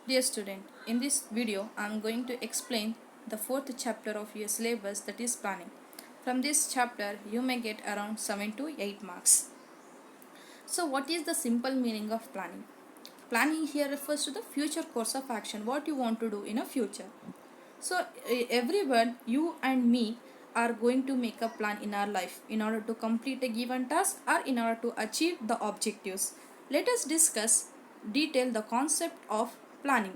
Dear student, in this video I am going to explain the fourth chapter of your syllabus, that is planning. From this chapter you may get around 7 to 8 marks. So what is the simple meaning of planning? Planning here refers to the future course of action, what you want to do in a future. So everyone, you and me, are going to make a plan in our life in order to complete a given task or in order to achieve the objectives. Let us discuss detail the concept of planning.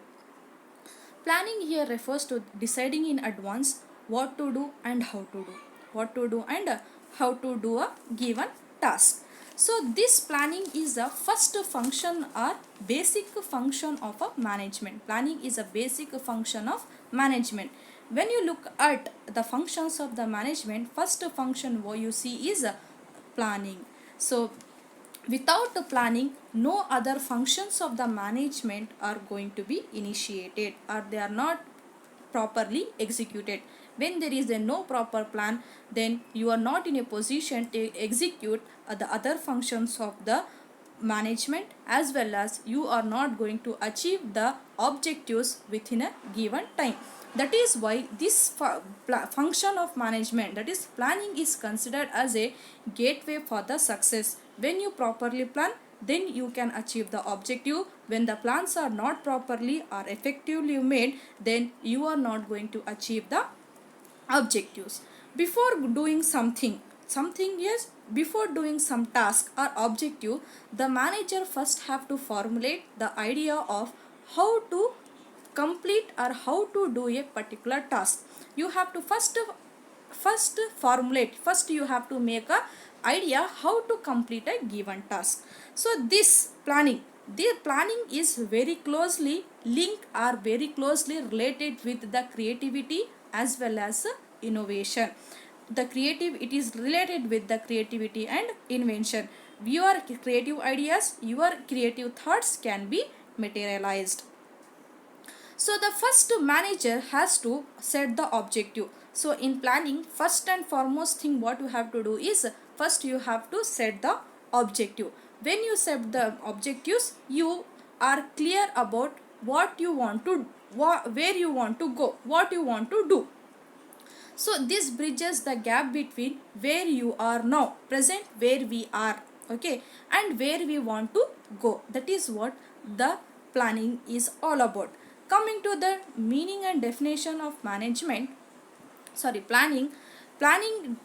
Planning here refers to deciding in advance what to do and how to do. What to do and how to do a given task. So this planning is the first function or basic function of a management. Planning is a basic function of management. When you look at the functions of the management, first function what you see is planning. So without the planning, no other functions of the management are going to be initiated or they are not properly executed. When there is a no proper plan, then you are not in a position to execute the other functions of the management, as well as you are not going to achieve the objectives within a given time. That is why this function of management, that is planning, is considered as a gateway for the success. When you properly plan, then you can achieve the objective. When the plans are not properly or effectively made, then you are not going to achieve the objectives. Before doing something yes, before doing some task or objective, the manager first have to formulate the idea of how to complete or how to do a particular task. You have to first you have to make a idea how to complete a given task. So this planning, the planning is very closely linked or very closely related with the creativity as well as innovation. The creative, it is related with the creativity and invention. Your creative ideas, your creative thoughts can be materialized. So the first manager has to set the objective. So in planning, first and foremost thing what you have to do is first you have to set the objective. When you set the objectives, you are clear about what you want to, where you want to go, what you want to do. So this bridges the gap between where you are now, present, where we are, okay, and where we want to go. That is what the planning is all about. Coming to the meaning and definition of planning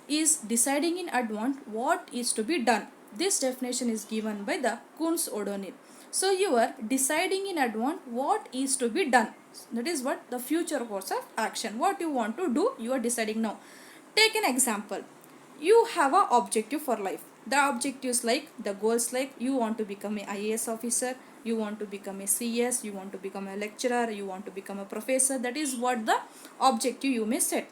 is deciding in advance what is to be done. This definition is given by the Kuntz O'Donnell. So you are deciding in advance what is to be done. That is what the future course of action. What you want to do, you are deciding now. Take an example. You have a objective for life. The objectives like the goals like you want to become a IAS officer, you want to become a CS, you want to become a lecturer, you want to become a professor. That is what the objective you may set.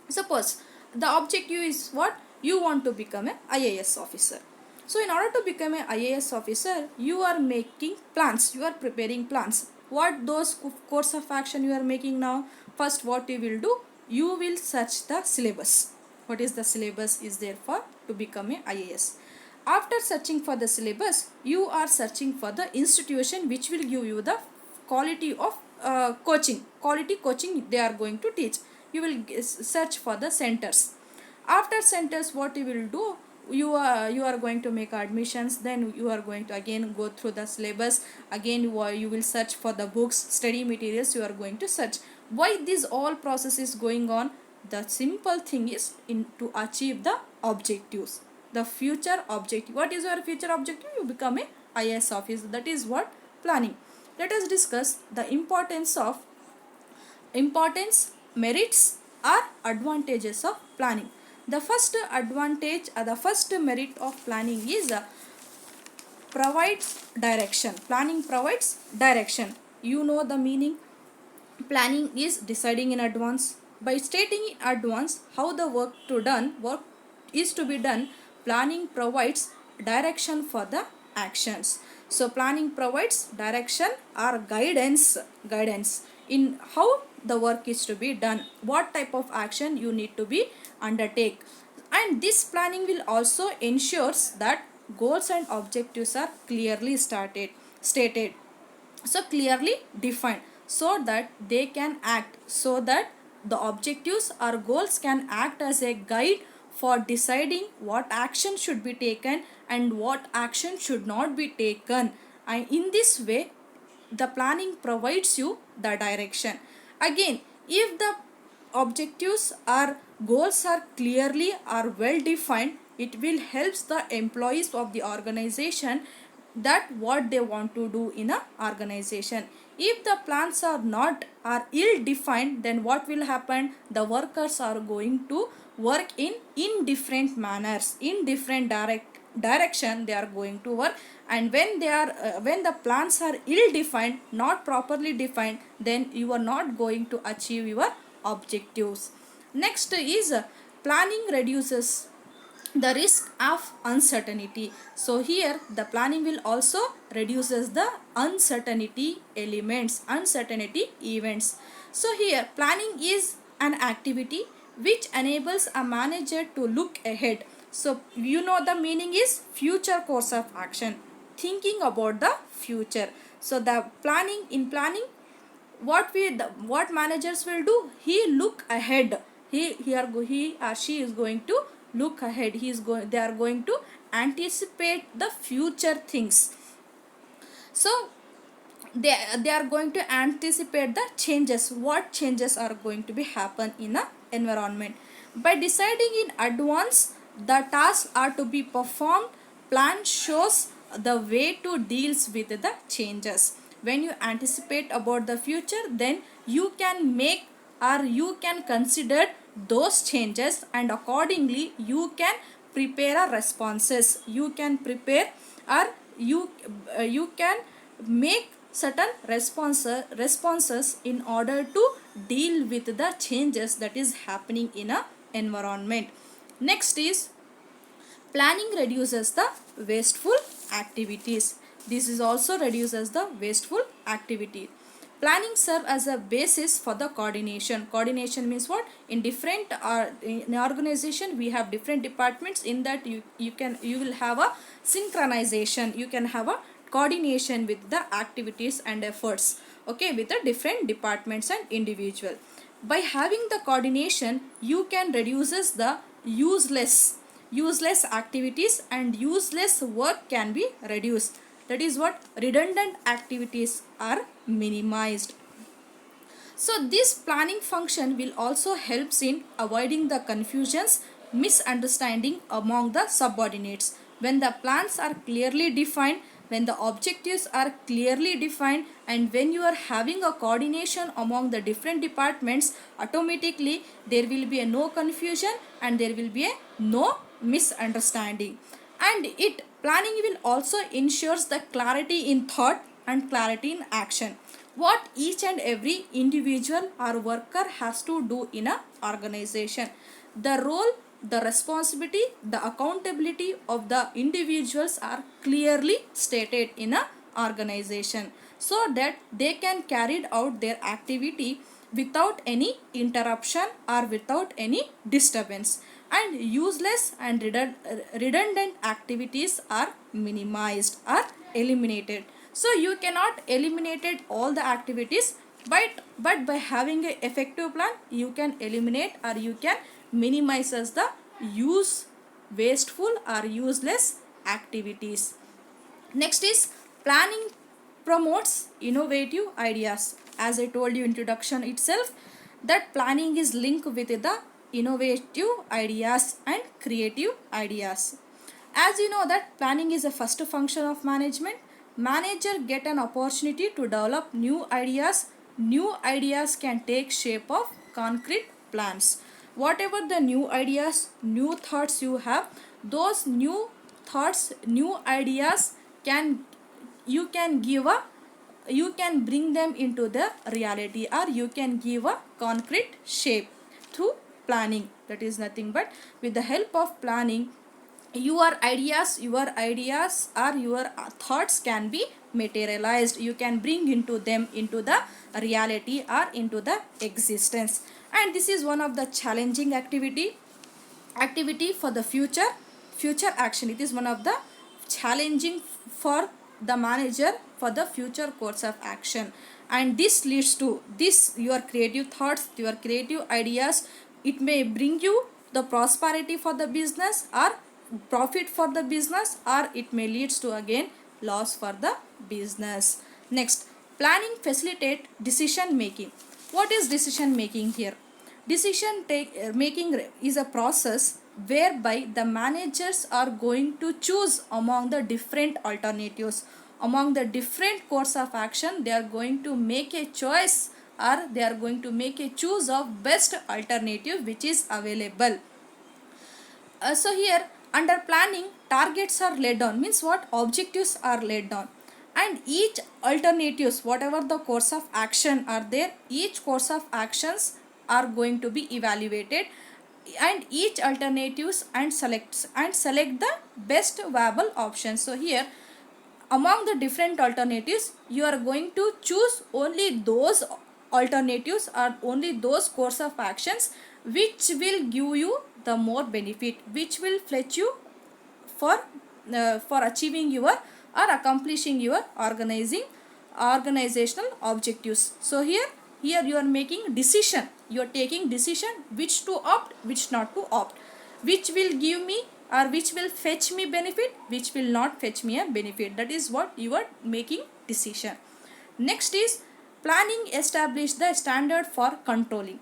Suppose the objective is what you want to become a IAS officer. So in order to become a IAS officer, you are making plans, you are preparing plans. What those course of action you are making now? First what you will do, you will search the syllabus. What is the syllabus is there for to become a IAS. After searching for the syllabus, you are searching for the institution which will give you the quality of quality coaching they are going to teach. You will search for the centers. After centers, what you will do, you are going to make admissions, then you are going to again go through the syllabus, again you will search for the books, study materials you are going to search. Why this all process is going on? The simple thing is to achieve the objectives, the future objective. What is your future objective? You become a IAS officer. That is what planning. Let us discuss the importance, merits or advantages of planning. The first advantage or the first merit of planning is provides direction. Planning provides direction. You know the meaning. Planning is deciding in advance. By stating in advance how the work is to be done, planning provides direction for the actions. So planning provides direction or guidance in how the work is to be done, what type of action you need to be undertake. And this planning will also ensures that goals and objectives are clearly stated. so clearly defined, so that they can act, so that the objectives or goals can act as a guide for deciding what action should be taken and what action should not be taken. And in this way, the planning provides you the direction. Again, if the objectives or goals are clearly or well defined, it will help the employees of the organization that what they want to do in a organization. If the plans are not are ill defined, then what will happen? The workers are going to work in different manners, in different direction they are going to work. And when they are when the plans are ill defined, not properly defined, then you are not going to achieve your objectives. Next is planning reduces the risk of uncertainty. So here the planning will also reduces the uncertainty elements, uncertainty events. So here planning is an activity which enables a manager to look ahead. So you know the meaning is future course of action, thinking about the future. So the planning, in planning, what managers will do, he look ahead, he or she is going to look ahead, they are going to anticipate the future things. So they are going to anticipate the changes, what changes are going to be happen in a environment. By deciding in advance the tasks are to be performed, plan shows the way to deals with the changes. When you anticipate about the future, then you can make or you can consider those changes, and accordingly you can prepare a responses, you can prepare or you can make certain responses in order to deal with the changes that is happening in a environment. Next is planning reduces the wasteful activities. This is also reduces the wasteful activity. Planning serve as a basis for the coordination. Coordination means what? In different in organization we have different departments. In that you will have a synchronization. You can have a coordination with the activities and efforts. Okay, with the different departments and individual. By having the coordination, you can reduces the useless activities, and useless work can be reduced. That is what? Redundant activities are minimized. So this planning function will also helps in avoiding the confusions, misunderstanding among the subordinates. When the plans are clearly defined, when the objectives are clearly defined, and when you are having a coordination among the different departments, automatically there will be a no confusion and there will be a no misunderstanding. And it planning will also ensures the clarity in thought and clarity in action, what each and every individual or worker has to do in a organization. The role, the responsibility, the accountability of the individuals are clearly stated in a organization, so that they can carry out their activity without any interruption or without any disturbance, and useless and redundant activities are minimized or eliminated. So you cannot eliminate all the activities, but by having an effective plan, you can eliminate or you can minimize the use wasteful or useless activities. Next is planning promotes innovative ideas. As I told you introduction itself, that planning is linked with the innovative ideas and creative ideas. As you know that planning is a first function of management. Manager get an opportunity to develop new ideas. New ideas can take shape of concrete plans. Whatever the new ideas, new thoughts you have, those new thoughts, new ideas can you can give a you can bring them into the reality, or you can give a concrete shape through planning. That is nothing but with the help of planning, your ideas or your thoughts can be materialized. You can bring into them into the reality or into the existence. And this is one of the challenging activity for the future action. It is one of the challenging for the manager for the future course of action. And this leads to this, your creative thoughts, your creative ideas. It may bring you the prosperity for the business or profit for the business, or it may leads to again loss for the business. Next, planning facilitate decision making. What is decision making here? Making is a process whereby the managers are going to choose among the different alternatives, among the different course of action. They are going to make a choice, or they are going to make a choose of best alternative which is available. So here under planning, targets are laid down, means what, objectives are laid down, and each alternatives, whatever the course of action are there, each course of actions are going to be evaluated, and each alternatives and select the best viable option. So here among the different alternatives, you are going to choose only those alternatives or only those course of actions which will give you the more benefit, which will fetch you for achieving your or accomplishing your organizational objectives. So here you are making decision, you are taking decision which to opt, which not to opt, which will give me or which will fetch me benefit, which will not fetch me a benefit. That is what you are making decision. Next is planning establish the standard for controlling.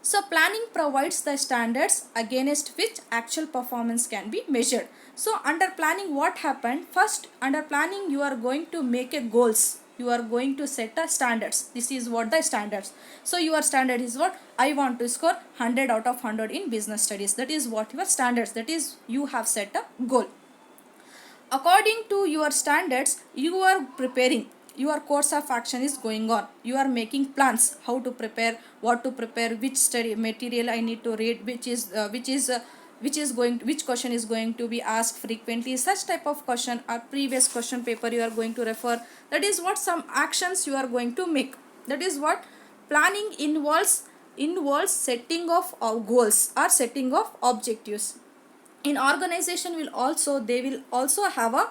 So planning provides the standards against which actual performance can be measured. So under planning, what happened? First, under planning you are going to make a goals. You are going to set a standards. This is what the standards. So your standard is what? I want to score 100 out of 100 in business studies. That is what your standards. That is you have set a goal. According to your standards, you are preparing. Your course of action is going on. You are making plans, how to prepare, what to prepare, which study material I need to read, which question is going to be asked frequently, such type of question or previous question paper you are going to refer. That is what some actions you are going to make. That is what planning involves setting of goals or setting of objectives. In organization they will also have a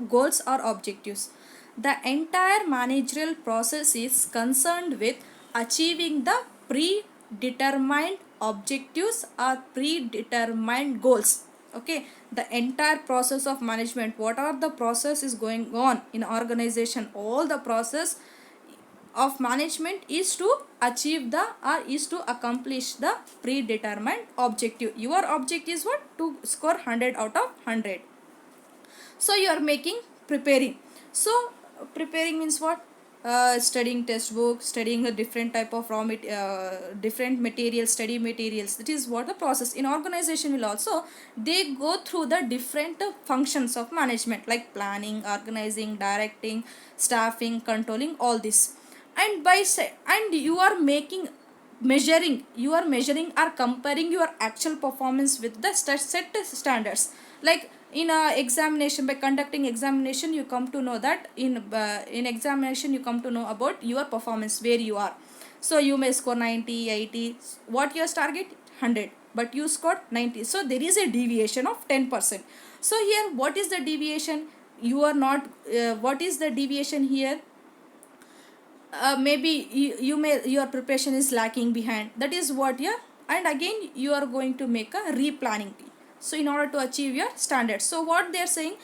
goals or objectives. The entire managerial process is concerned with achieving the predetermined objectives or predetermined goals. Okay, the entire process of management, whatever the process is going on in organization, all the process of management is to achieve the or is to accomplish the predetermined objective. Your objective is what? To score 100 out of 100. So you are making preparing. So preparing means what? Studying textbook, studying a different type of different materials, study materials. That is what the process. In organization will also they go through the different functions of management like planning, organizing, directing, staffing, controlling, all this. And you are measuring or comparing your actual performance with the set standards. Like in a examination, by conducting examination you come to know that in examination you come to know about your performance, where you are. So you may score 90, 80. What your target? 100, but you scored 90. So there is a deviation of 10%. So here what is the deviation? You are not what is the deviation here? Maybe your preparation is lacking behind. That is what and again you are going to make a replanning. So in order to achieve your standards, so what they are saying,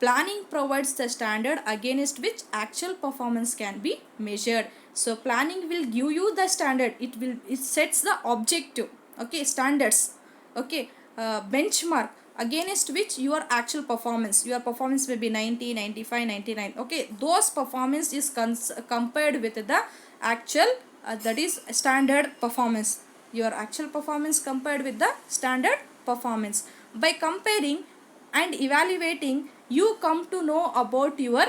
planning provides the standard against which actual performance can be measured. So planning will give you the standard, it sets the objective, okay, standards, okay, benchmark against which your actual performance may be 90, 95, 99. Okay, those performance is compared with the actual that is standard performance. Your actual performance compared with the standard performance. By comparing and evaluating, you come to know about your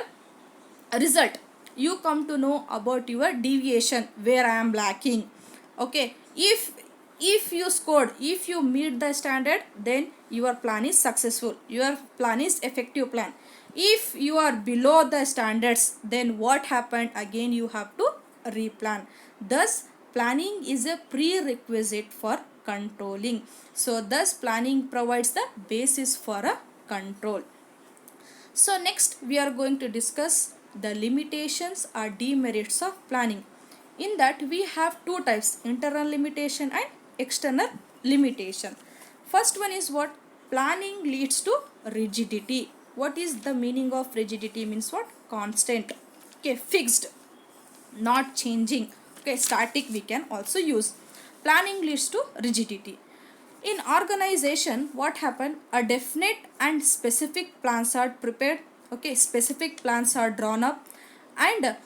result. You come to know about your deviation, where I am lacking. Okay, if you meet the standard, then your plan is successful, your plan is effective plan. If you are below the standards, then what happened? Again you have to replan. Thus planning is a prerequisite for controlling. So thus planning provides the basis for a control. So next we are going to discuss the limitations or demerits of planning. In that we have two types, internal limitation and external limitation. First one is what? Planning leads to rigidity. What is the meaning of rigidity? Means what? Constant, okay, fixed, not changing, okay, static we can also use. Planning leads to rigidity. In organization, what happened? A definite and specific plans are prepared, okay, specific plans are drawn up, and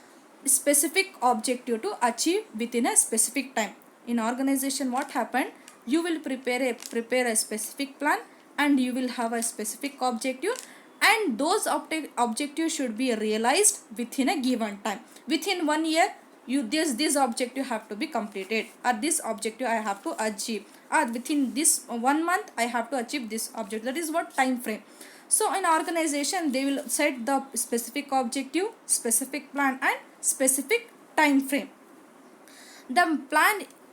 specific objective to achieve within a specific time. In organization, what happened? You will prepare a specific plan, and you will have a specific objective, and those objectives should be realized within a given time. Within 1 year, you this objective have to be completed, or this objective I have to achieve, or within this 1 month I have to achieve this objective. That is what time frame. So in organization, they will set the specific objective, specific plan, and specific time frame.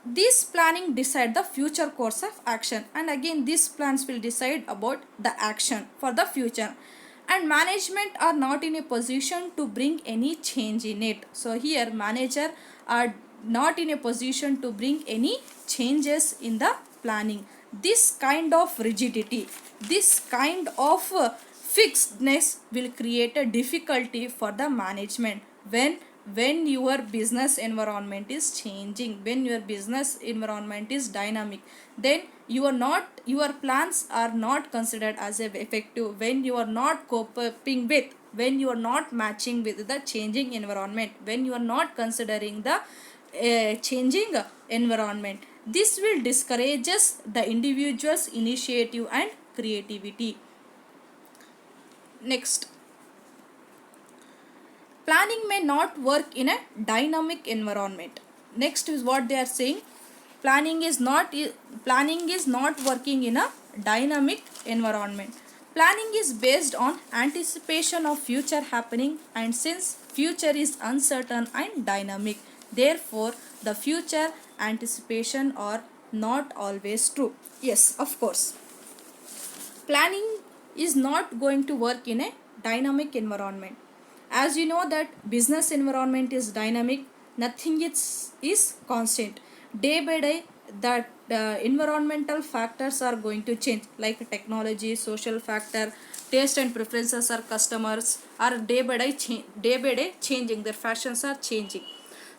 This planning decide the future course of action, and again these plans will decide about the action for the future, and management are not in a position to bring any change in it. So here manager are not in a position to bring any changes in the planning. This kind of rigidity, this kind of fixedness will create a difficulty for the management when your business environment is changing, when your business environment is dynamic, then your plans are not considered as effective, when you are not coping with, when you are not matching with the changing environment, when you are not considering the changing environment. This will discourages the individual's initiative and creativity. Next, planning may not work in a dynamic environment. Next is what they are saying. Planning is not working in a dynamic environment. Planning is based on anticipation of future happening, and since future is uncertain and dynamic, therefore the future anticipation are not always true. Yes, of course. Planning is not going to work in a dynamic environment. As you know that business environment is dynamic, nothing is constant. Day by day, that environmental factors are going to change, like technology, social factor, taste and preferences of customers are day by day changing. Their fashions are changing.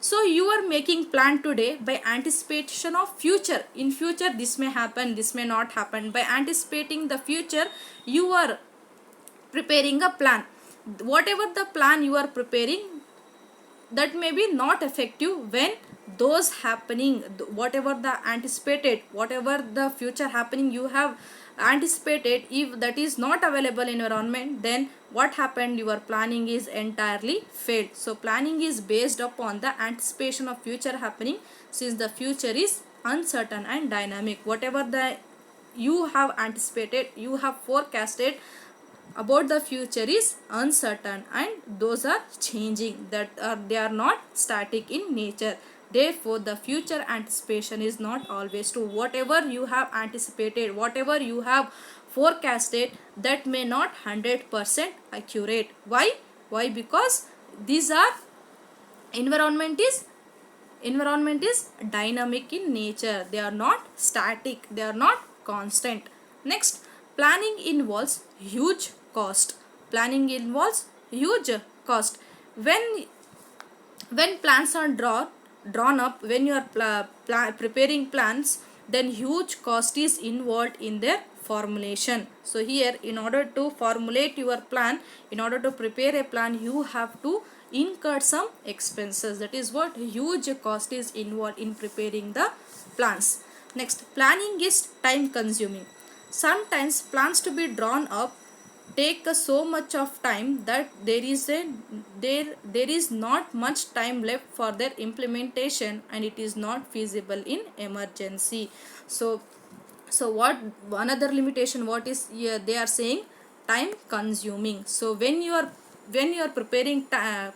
So you are making plan today by anticipation of future. In future, this may happen, this may not happen. By anticipating the future, you are preparing a plan. Whatever the plan you are preparing, that may be not effective when those happening, whatever the anticipated, whatever the future happening you have anticipated, if that is not available in environment, then what happened? Your planning is entirely failed. So planning is based upon the anticipation of future happening, since the future is uncertain and dynamic. Whatever the you have anticipated, you have forecasted about the future is uncertain, and those are changing, they are not static in nature. Therefore the future anticipation is not always true. Whatever you have anticipated, whatever you have forecasted, that may not 100% accurate. Why? Because these are environment is dynamic in nature. They are not static, they are not constant. Next, planning involves huge cost. Planning involves huge cost. When plans are drawn up, when you are preparing plans, then huge cost is involved in their formulation. So here, in order to formulate your plan, in order to prepare a plan, you have to incur some expenses. That is what huge cost is involved in preparing the plans. Next, planning is time consuming. Sometimes plans to be drawn up take so much of time that there is not much time left for their implementation, and it is not feasible in emergency. So what another limitation, what is here they are saying? Time consuming. So when you are preparing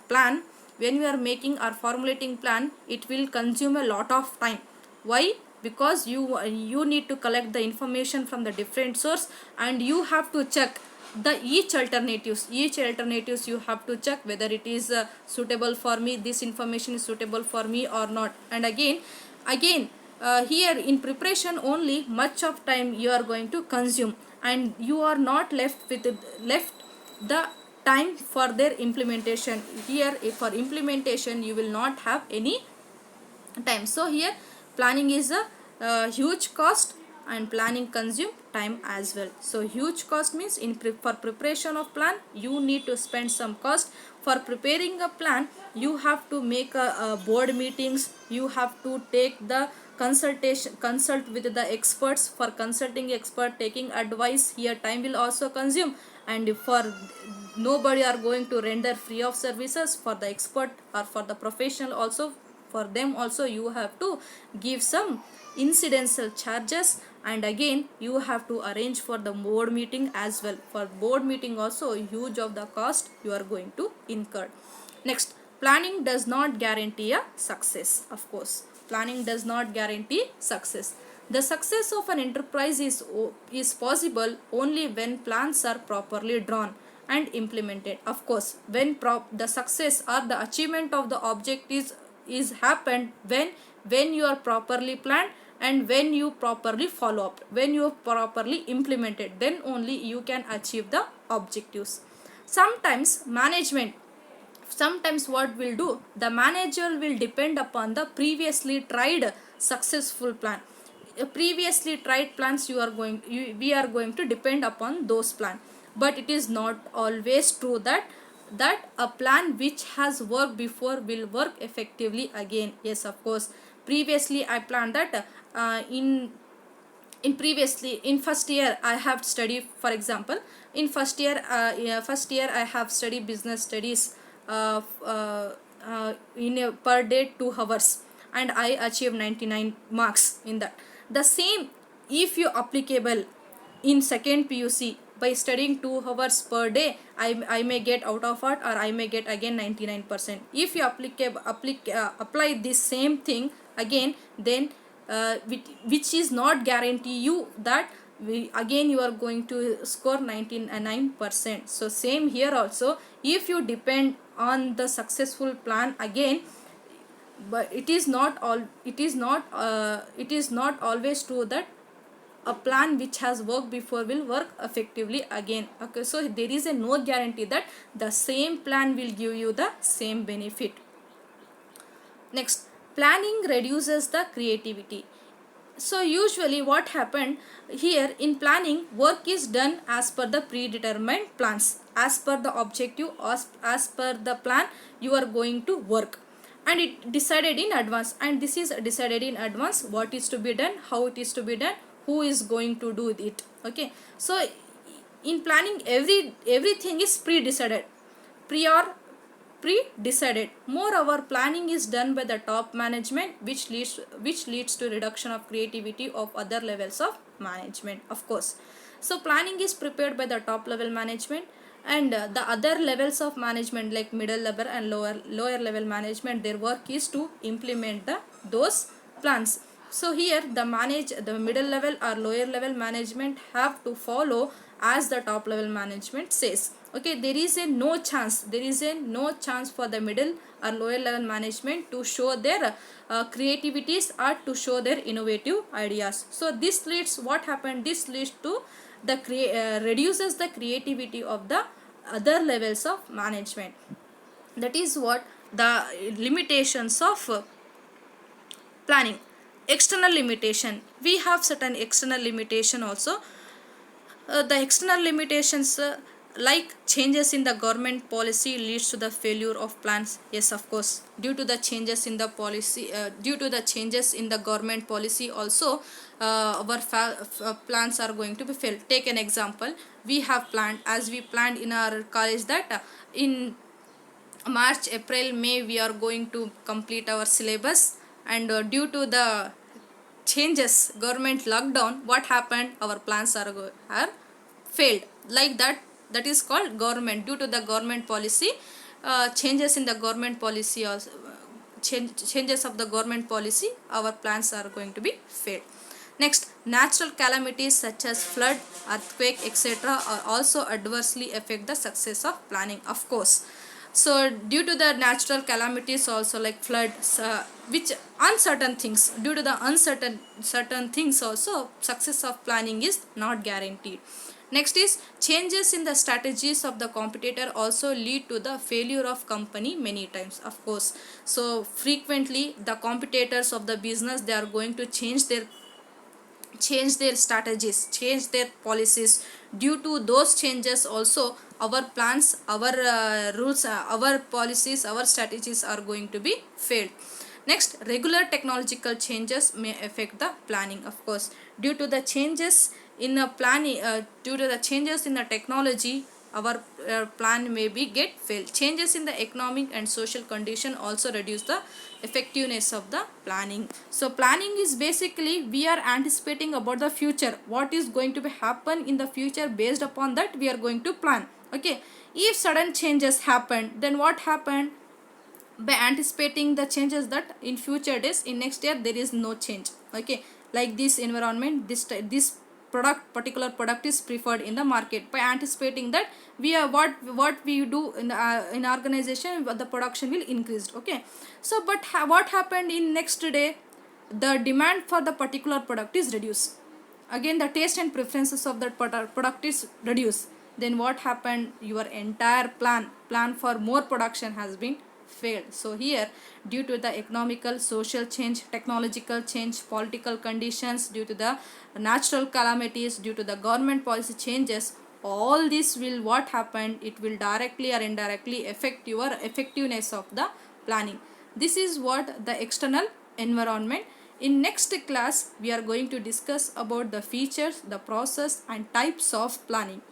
plan, when you are making or formulating plan, it will consume a lot of time. Why? Because you need to collect the information from the different source, and you have to check the each alternatives you have to check whether it is suitable for me, this information is suitable for me or not. And again here in preparation only much of time you are going to consume, and you are not left with left the time for their implementation. Here for implementation you will not have any time. So here planning is a huge cost, and planning consume time as well. So huge cost means for preparation of plan you need to spend some cost. For preparing a plan you have to make a board meetings, you have to take the consult with the experts. For consulting expert, taking advice, here time will also consume. And for nobody are going to render free of services. For the expert or for the professional also, for them also you have to give some incidental charges, and again you have to arrange for the board meeting as well. For board meeting also huge of the cost you are going to incur. Next, planning does not guarantee a success. Of course, planning does not guarantee success. The success of an enterprise is possible only when plans are properly drawn and implemented. Of course, when the success or the achievement of the object is happened when you are properly planned and when you properly follow up, when you properly implemented, then only you can achieve the objectives. Sometimes what will do, the manager will depend upon the previously tried successful plan. Previously tried plans we are going to depend upon those plans. But it is not always true that a plan which has worked before will work effectively again. Yes, of course, previously I planned that in first year I have studied, for example, in first year I have studied business studies in a per day 2 hours, and I achieved 99 marks in that. The same if you applicable in second PUC, by studying 2 hours per day I may get out of it, or I may get again 99%. If you apply this same thing again, then which is not guarantee you that again you are going to score 99%. So same here also, if you depend on the successful plan again, but it is not always true that a plan which has worked before will work effectively again. Okay, so there is a no guarantee that the same plan will give you the same benefit. Next, planning reduces the creativity. So usually what happened here, in planning work is done as per the predetermined plans, as per the objective, as per the plan you are going to work, and it decided in advance. And this is decided in advance, what is to be done, how it is to be done, who is going to do it. Okay, so in planning everything is pre-decided. Moreover, planning is done by the top management, which leads to reduction of creativity of other levels of management, of course. So planning is prepared by the top level management, and the other levels of management like middle level and lower level management, their work is to implement those plans. So here the middle level or lower level management have to follow as the top level management says. Okay, there is no chance for the middle or lower level management to show their creativities or to show their innovative ideas. So this leads to the reduces the creativity of the other levels of management. That is what the limitations of planning. External limitation, we have certain external limitation also. The external limitations like changes in the government policy leads to the failure of plans. Yes, of course, due to the changes in the government policy also, our plans are going to be failed. Take an example, we planned in our college that in March, April, May we are going to complete our syllabus, and due to the changes, government lockdown, what happened, our plans are failed. Like that is called government, due to the government policy, changes in the government policy, also changes of the government policy, our plans are going to be failed. Next, natural calamities such as flood, earthquake, etc. are also adversely affect the success of planning, of course. So due to the natural calamities also like floods, which uncertain things, due to the uncertain certain things also, success of planning is not guaranteed. Next is changes in the strategies of the competitor also lead to the failure of company many times, of course. So frequently the competitors of the business, they are going to change their strategies, change their policies. Due to those changes also, our plans, our rules, our policies, our strategies are going to be failed. Next, regular technological changes may affect the planning, of course. Due to the changes in the planning, due to the changes in the technology, our plan may be get failed. Changes in the economic and social condition also reduce the effectiveness of the planning. So planning is basically we are anticipating about the future, what is going to be happen in the future. Based upon that we are going to plan. Okay, if sudden changes happen, then what happened? By anticipating the changes that in future days, in next year there is no change. Okay, like this environment, this product, particular product is preferred in the market. By anticipating that, we are what we do in organization, the production will increase. Okay, so but what happened in next day? The demand for the particular product is reduced. Again the taste and preferences of that product is reduced. Then what happened? Your entire plan for more production has been failed. So here, due to the economical, social change, technological change, political conditions, due to the natural calamities, due to the government policy changes, all this will what happened? It will directly or indirectly affect your effectiveness of the planning. This is what the external environment. In next class we are going to discuss about the features, the process and types of planning.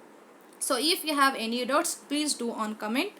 So if you have any doubts, please do on comment.